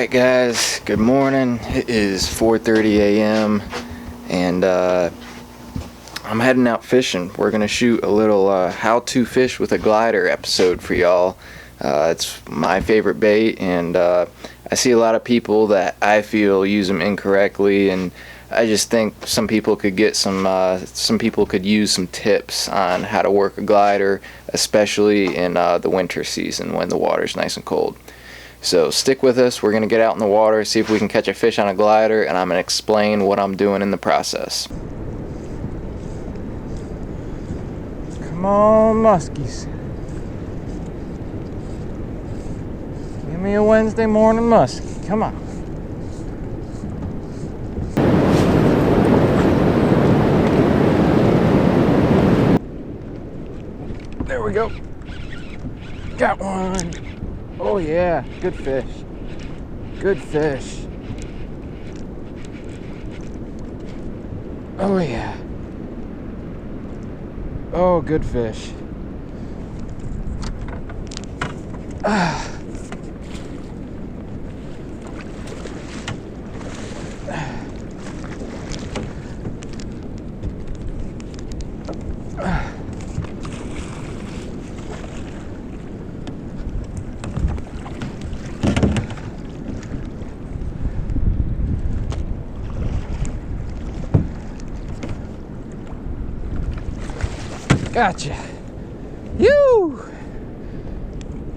Alright guys, good morning. It is 4:30 a.m. and I'm heading out fishing. We're gonna shoot a little how to fish with a glider episode for y'all. It's my favorite bait, and I see a lot of people that I feel use them incorrectly, and I just think some people could get some people could use some tips on how to work a glider, especially in the winter season when the water's nice and cold. So stick with us. We're gonna get out in the water, see if we can catch a fish on a glider, and I'm gonna explain what I'm doing in the process. Come on, muskies. Give me a Wednesday morning muskie. Come on. There we go. Got one. Oh yeah, good fish. Good fish. Oh yeah. Oh, good fish. Ah. Gotcha. You.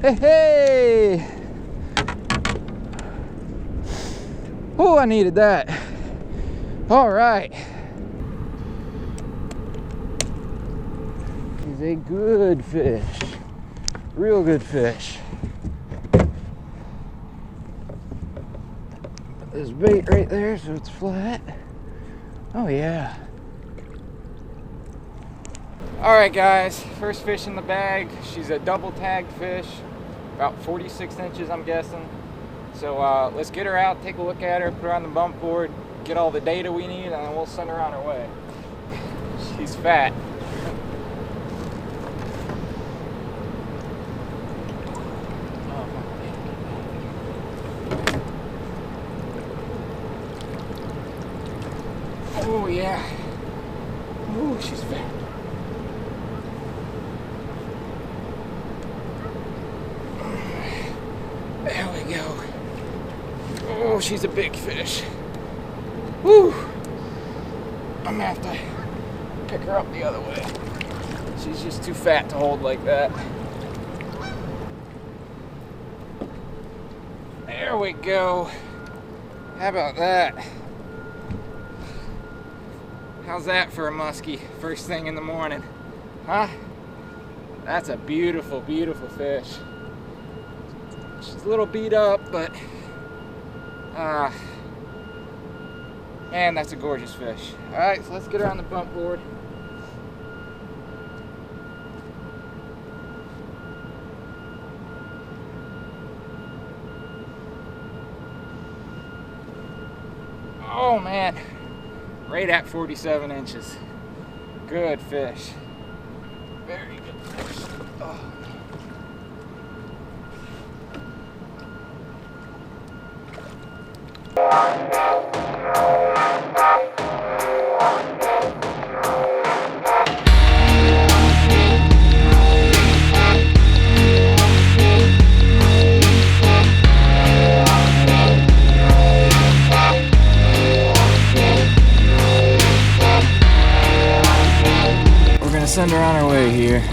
Hey, hey. Oh, I needed that. All right. He's a good fish. Real good fish. Put this bait right there so it's flat. Oh yeah. Alright guys, first fish in the bag. She's a double tagged fish, about 46 inches I'm guessing. So let's get her out, take a look at her, put her on the bump board, get all the data we need, and then we'll send her on her way. She's fat. Oh yeah. Oh, she's fat. There we go. Oh, she's a big fish. Woo! I'm gonna have to pick her up the other way. She's just too fat to hold like that. There we go. How about that? How's that for a muskie first thing in the morning? Huh? That's a beautiful, beautiful fish. She's a little beat up, but man, that's a gorgeous fish. All right, so let's get her on the bump board. Oh man, right at 47 inches. Good fish. Very good fish. Oh. We're gonna send her on her way here.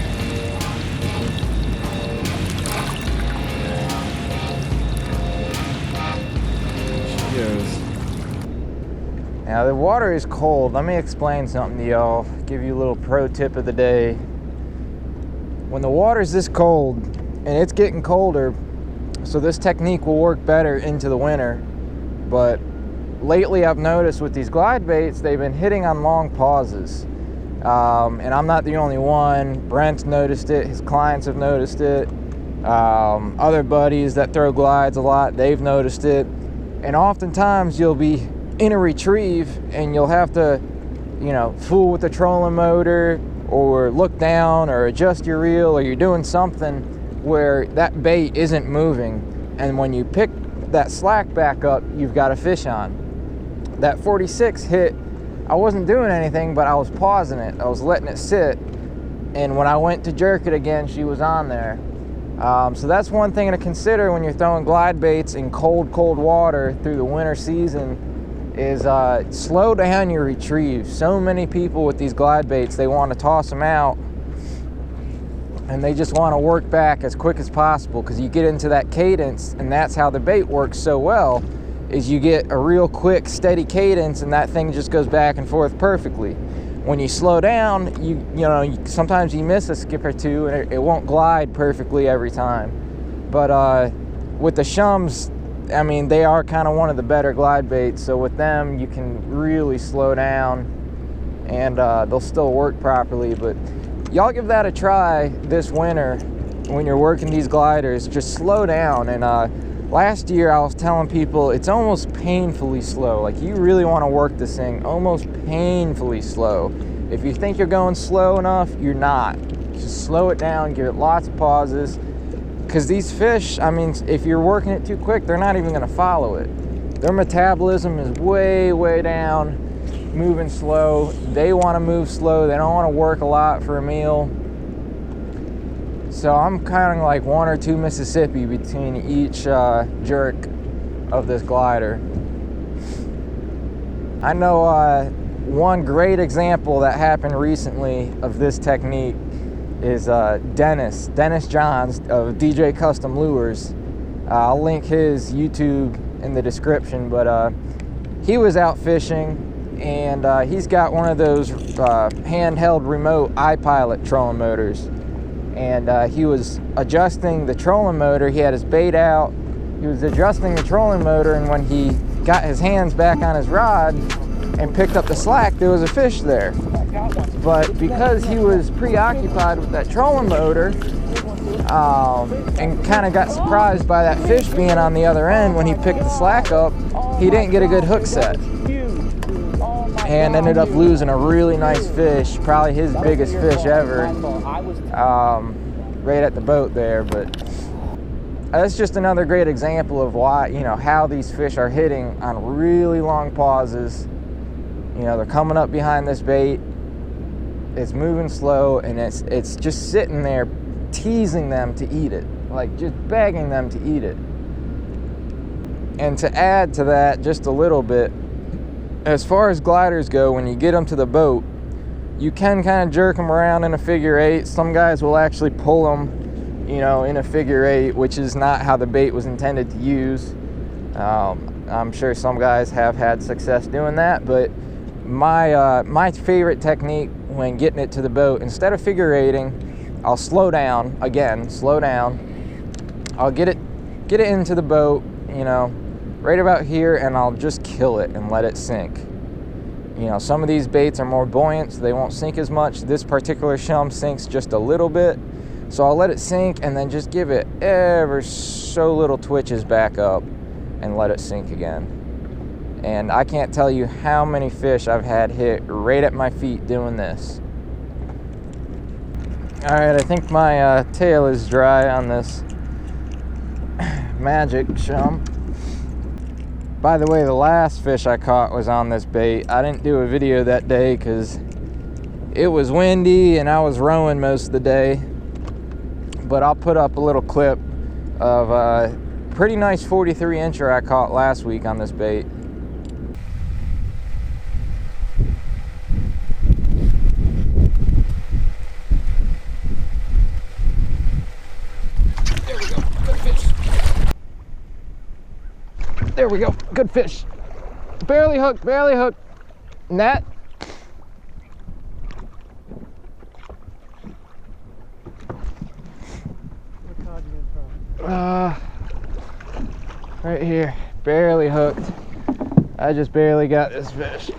Now the water is cold. Let me explain something to y'all. Give you a little pro tip of the day. When the water's this cold, and it's getting colder, so this technique will work better into the winter. But lately I've noticed with these glide baits, they've been hitting on long pauses. And I'm not the only one. Brent's noticed it, his clients have noticed it. Other buddies that throw glides a lot, they've noticed it. And oftentimes you'll be in a retrieve and you'll have to, you know, fool with the trolling motor or look down or adjust your reel, or you're doing something where that bait isn't moving. And when you pick that slack back up, you've got a fish on. That 46 hit, I wasn't doing anything, but I was pausing it. I was letting it sit. And when I went to jerk it again, she was on there. So that's one thing to consider when you're throwing glide baits in cold water through the winter season is slow down your retrieve. So many people with these glide baits, they want to toss them out and they just want to work back as quick as possible, because you get into that cadence, and that's how the bait works so well, is you get a real quick, steady cadence, and that thing just goes back and forth perfectly. When you slow down, you know, sometimes you miss a skip or two, and it won't glide perfectly every time. But with the shums, I mean, they are kind of one of the better glide baits, so with them, you can really slow down, and they'll still work properly. But y'all give that a try this winter when you're working these gliders. Just slow down. And last year I was telling people it's almost painfully slow. Like, you really want to work this thing almost painfully slow. If you think you're going slow enough, you're not. Just slow it down, give it lots of pauses, because these fish, I mean, if you're working it too quick, they're not even going to follow it. Their metabolism is way down, moving slow. They want to move slow. They don't want to work a lot for a meal. So I'm kind of like 1 or 2 Mississippi between each jerk of this glider. I know one great example that happened recently of this technique is Dennis Johns of DJ Custom Lures. I'll link his YouTube in the description, but he was out fishing, and he's got one of those handheld remote iPilot trolling motors. And he was adjusting the trolling motor. He had his bait out. He was adjusting the trolling motor, and when he got his hands back on his rod and picked up the slack, there was a fish there. But because he was preoccupied with that trolling motor and kind of got surprised by that fish being on the other end when he picked the slack up, he didn't get a good hook set and ended up losing a really nice fish, probably his biggest fish ever, right at the boat there. But that's just another great example of why, you know, how these fish are hitting on really long pauses. You know, they're coming up behind this bait, it's moving slow, and it's just sitting there teasing them to eat it, like just begging them to eat it. And to add to that just a little bit, as far as gliders go, when you get them to the boat, you can kind of jerk them around in a figure 8. Some guys will actually pull them, you know, in a figure 8, which is not how the bait was intended to use. I'm sure some guys have had success doing that, but my favorite technique when getting it to the boat, instead of figure 8ing, I'll slow down. Again, slow down. I'll get it into the boat, you know, right about here, and I'll just kill it and let it sink. You know, some of these baits are more buoyant, so they won't sink as much. This particular shum sinks just a little bit, so I'll let it sink and then just give it ever so little twitches back up and let it sink again. And I can't tell you how many fish I've had hit right at my feet doing this. All right, I think my tail is dry on this magic shum. By the way, the last fish I caught was on this bait. I didn't do a video that day because it was windy and I was rowing most of the day. But I'll put up a little clip of a pretty nice 43-incher I caught last week on this bait. There we go, good fish. Barely hooked, barely hooked. Net. What cod you in from? Right here, barely hooked. I just barely got this fish.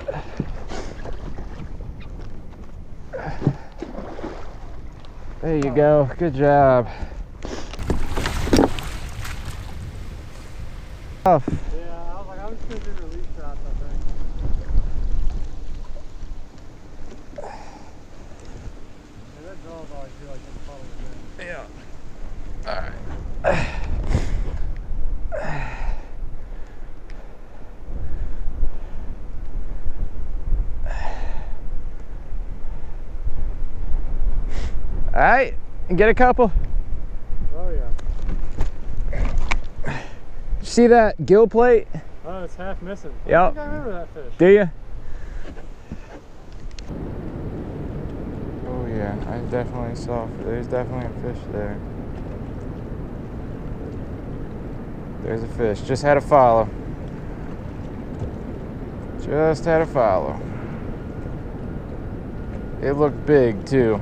There you go, good job. Oh. Yeah, I was like, I'm just gonna do release shots, I think. Yeah, that draw's always feel like it's probably good. Yeah. Alright. Get a couple. Oh yeah. See that gill plate? Oh, it's half missing. Yep. I think I remember that fish. Do you? Oh yeah, I definitely saw. There's definitely a fish there. There's a fish. Just had a follow. Just had a follow. It looked big too.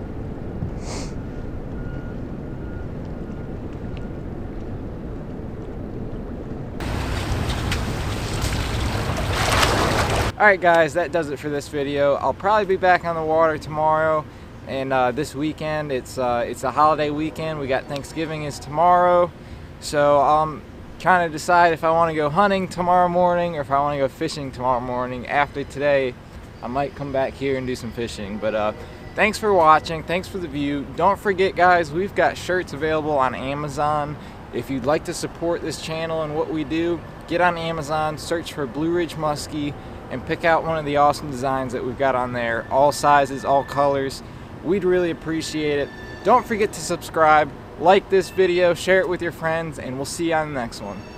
Alright guys, that does it for this video. I'll probably be back on the water tomorrow, and this weekend, it's a holiday weekend. We got Thanksgiving is tomorrow, so I'm trying to decide if I want to go hunting tomorrow morning or if I want to go fishing tomorrow morning. After today, I might come back here and do some fishing, but thanks for watching. Thanks for the view. Don't forget guys, we've got shirts available on Amazon. If you'd like to support this channel and what we do, get on Amazon, search for Blue Ridge Musky, and pick out one of the awesome designs that we've got on there. All sizes, all colors. We'd really appreciate it. Don't forget to subscribe, like this video, share it with your friends, and we'll see you on the next one.